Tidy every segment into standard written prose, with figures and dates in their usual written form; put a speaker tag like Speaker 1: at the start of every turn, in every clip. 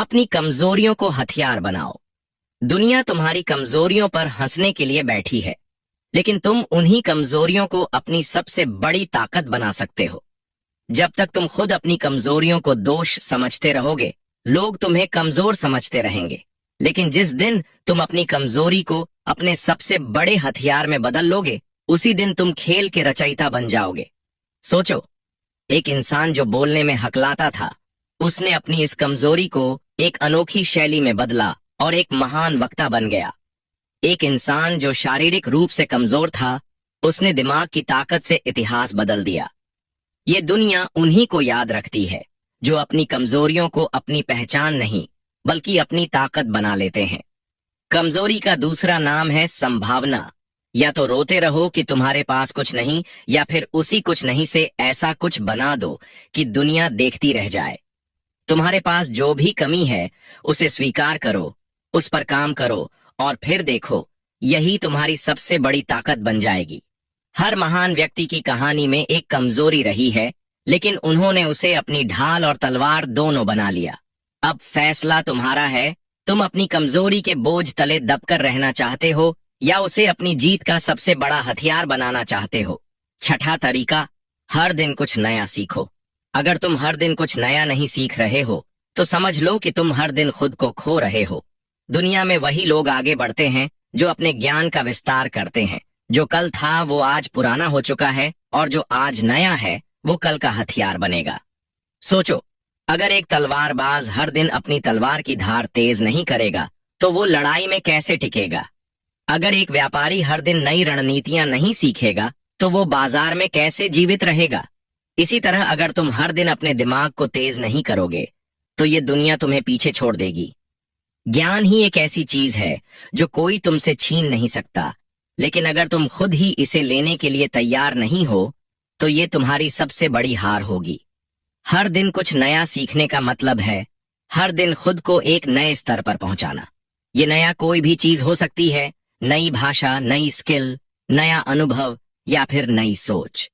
Speaker 1: अपनी कमजोरियों को हथियार बनाओ। दुनिया तुम्हारी कमजोरियों पर हंसने के लिए बैठी है, लेकिन तुम उन्हीं कमजोरियों को अपनी सबसे बड़ी ताकत बना सकते हो। जब तक तुम खुद अपनी कमजोरियों को दोष समझते रहोगे, लोग तुम्हें कमजोर समझते रहेंगे। लेकिन जिस दिन तुम अपनी कमजोरी को अपने सबसे बड़े हथियार में बदल लोगे, उसी दिन तुम खेल के रचयिता बन जाओगे। सोचो, एक इंसान जो बोलने में हकलाता था, उसने अपनी इस कमजोरी को एक अनोखी शैली में बदला और एक महान वक्ता बन गया। एक इंसान जो शारीरिक रूप से कमजोर था, उसने दिमाग की ताकत से इतिहास बदल दिया। ये दुनिया उन्हीं को याद रखती है जो अपनी कमजोरियों को अपनी पहचान नहीं बल्कि अपनी ताकत बना लेते हैं। कमजोरी का दूसरा नाम है संभावना। या तो रोते रहो कि तुम्हारे पास कुछ नहीं, या फिर उसी कुछ नहीं से ऐसा कुछ बना दो कि दुनिया देखती रह जाए। तुम्हारे पास जो भी कमी है उसे स्वीकार करो, उस पर काम करो और फिर देखो, यही तुम्हारी सबसे बड़ी ताकत बन जाएगी। हर महान व्यक्ति की कहानी में एक कमजोरी रही है, लेकिन उन्होंने उसे अपनी ढाल और तलवार दोनों बना लिया। अब फैसला तुम्हारा है, तुम अपनी कमजोरी के बोझ तले दबकर रहना चाहते हो या उसे अपनी जीत का सबसे बड़ा हथियार बनाना चाहते हो। छठा तरीका, हर दिन कुछ नया सीखो। अगर तुम हर दिन कुछ नया नहीं सीख रहे हो, तो समझ लो कि तुम हर दिन खुद को खो रहे हो। दुनिया में वही लोग आगे बढ़ते हैं जो अपने ज्ञान का विस्तार करते हैं। जो कल था वो आज पुराना हो चुका है, और जो आज नया है वो कल का हथियार बनेगा। सोचो, अगर एक तलवारबाज हर दिन अपनी तलवार की धार तेज नहीं करेगा, तो वो लड़ाई में कैसे टिकेगा? अगर एक व्यापारी हर दिन नई रणनीतियां नहीं सीखेगा, तो वो बाजार में कैसे जीवित रहेगा? इसी तरह अगर तुम हर दिन अपने दिमाग को तेज नहीं करोगे, तो ये दुनिया तुम्हें पीछे छोड़ देगी। ज्ञान ही एक ऐसी चीज है जो कोई तुमसे छीन नहीं सकता, लेकिन अगर तुम खुद ही इसे लेने के लिए तैयार नहीं हो, तो ये तुम्हारी सबसे बड़ी हार होगी। हर दिन कुछ नया सीखने का मतलब है हर दिन खुद को एक नए स्तर पर पहुंचाना। ये नया कोई भी चीज हो सकती है, नई भाषा, नई स्किल, नया अनुभव या फिर नई सोच।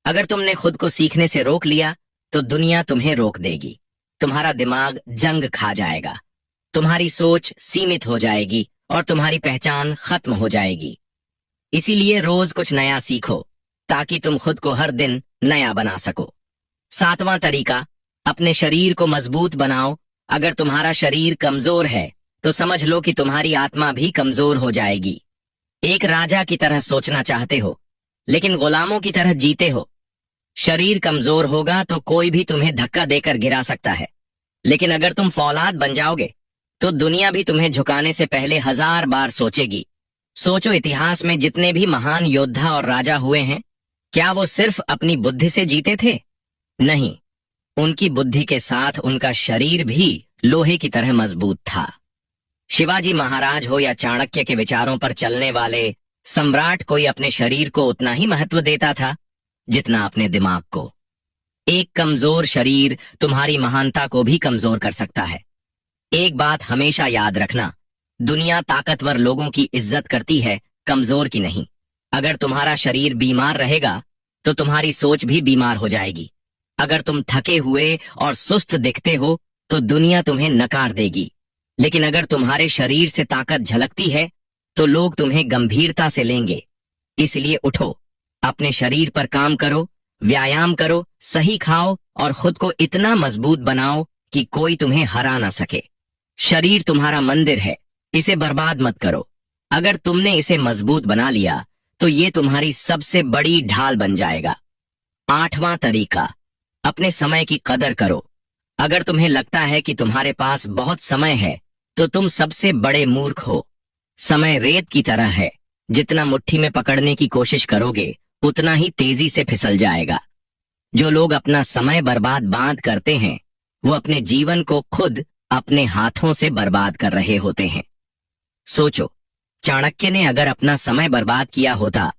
Speaker 1: अगर तुमने खुद को सीखने से रोक लिया, तो दुनिया तुम्हें रोक देगी। तुम्हारा दिमाग जंग खा जाएगा, तुम्हारी सोच सीमित हो जाएगी और तुम्हारी पहचान खत्म हो जाएगी। इसीलिए रोज कुछ नया सीखो ताकि तुम खुद को हर दिन नया बना सको। सातवां तरीका, अपने शरीर को मजबूत बनाओ। अगर तुम्हारा शरीर कमजोर है, तो समझ लो कि तुम्हारी आत्मा भी कमजोर हो जाएगी। एक राजा की तरह सोचना चाहते हो, लेकिन गुलामों की तरह जीते हो। शरीर कमजोर होगा तो कोई भी तुम्हें धक्का देकर गिरा सकता है, लेकिन अगर तुम फौलाद बन जाओगे, तो दुनिया भी तुम्हें झुकाने से पहले 1000 बार सोचेगी। सोचो, इतिहास में जितने भी महान योद्धा और राजा हुए हैं, क्या वो सिर्फ अपनी बुद्धि से जीते थे? नहीं, उनकी बुद्धि के साथ उनका शरीर भी लोहे की तरह मजबूत था। शिवाजी महाराज हो या चाणक्य के विचारों पर चलने वाले सम्राट, कोई अपने शरीर को उतना ही महत्व देता था जितना अपने दिमाग को। एक कमजोर शरीर तुम्हारी महानता को भी कमजोर कर सकता है। एक बात हमेशा याद रखना, दुनिया ताकतवर लोगों की इज्जत करती है, कमजोर की नहीं। अगर तुम्हारा शरीर बीमार रहेगा, तो तुम्हारी सोच भी बीमार हो जाएगी। अगर तुम थके हुए और सुस्त दिखते हो, तो दुनिया तुम्हें नकार देगी। लेकिन अगर तुम्हारे शरीर से ताकत झलकती है, तो लोग तुम्हें गंभीरता से लेंगे। इसलिए उठो, अपने शरीर पर काम करो, व्यायाम करो, सही खाओ और खुद को इतना मजबूत बनाओ कि कोई तुम्हें हरा ना सके। शरीर तुम्हारा मंदिर है, इसे बर्बाद मत करो। अगर तुमने इसे मजबूत बना लिया, तो ये तुम्हारी सबसे बड़ी ढाल बन जाएगा। आठवां तरीका, अपने समय की कदर करो। अगर तुम्हें लगता है कि तुम्हारे पास बहुत समय है, तो तुम सबसे बड़े मूर्ख हो। समय रेत की तरह है, जितना मुट्ठी में पकड़ने की कोशिश करोगे, उतना ही तेजी से फिसल जाएगा। जो लोग अपना समय बर्बाद बांध करते हैं, वो अपने जीवन को खुद अपने हाथों से बर्बाद कर रहे होते हैं। सोचो, चाणक्य ने अगर अपना समय बर्बाद किया होता,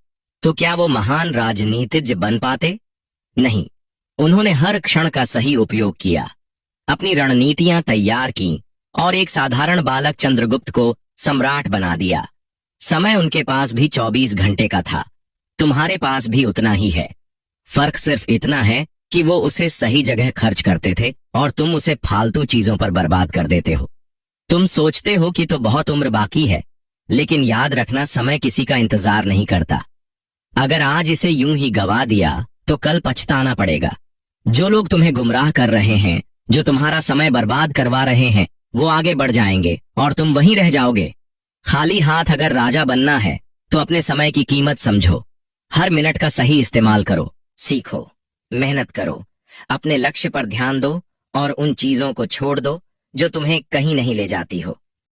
Speaker 1: तो क्या वो महान राजनीतिज्ञ बन पाते? नहीं, उन्होंने हर क्षण का सही उपयोग किया, अपनी रणनीतियां तैयार की और एक साधारण बालक चंद्रगुप्त को सम्राट बना दिया। समय उनके पास भी 24 घंटे का था, तुम्हारे पास भी उतना ही है। फर्क सिर्फ इतना है कि वो उसे सही जगह खर्च करते थे और तुम उसे फालतू चीजों पर बर्बाद कर देते हो। तुम सोचते हो कि तो बहुत उम्र बाकी है, लेकिन याद रखना समय किसी का इंतजार नहीं करता। अगर आज इसे यूं ही गवा दिया तो कल पछताना पड़ेगा। जो लोग तुम्हें गुमराह कर रहे हैं, जो तुम्हारा समय बर्बाद करवा रहे हैं, वो आगे बढ़ जाएंगे और तुम वहीं रह जाओगे। खाली हाथ अगर राजा बनना है तो अपने समय की कीमत समझो। हर मिनट का सही इस्तेमाल करो, सीखो, मेहनत करो, अपने लक्ष्य पर ध्यान दो और उन चीजों को छोड़ दो जो तुम्हें कहीं नहीं ले जाती हो।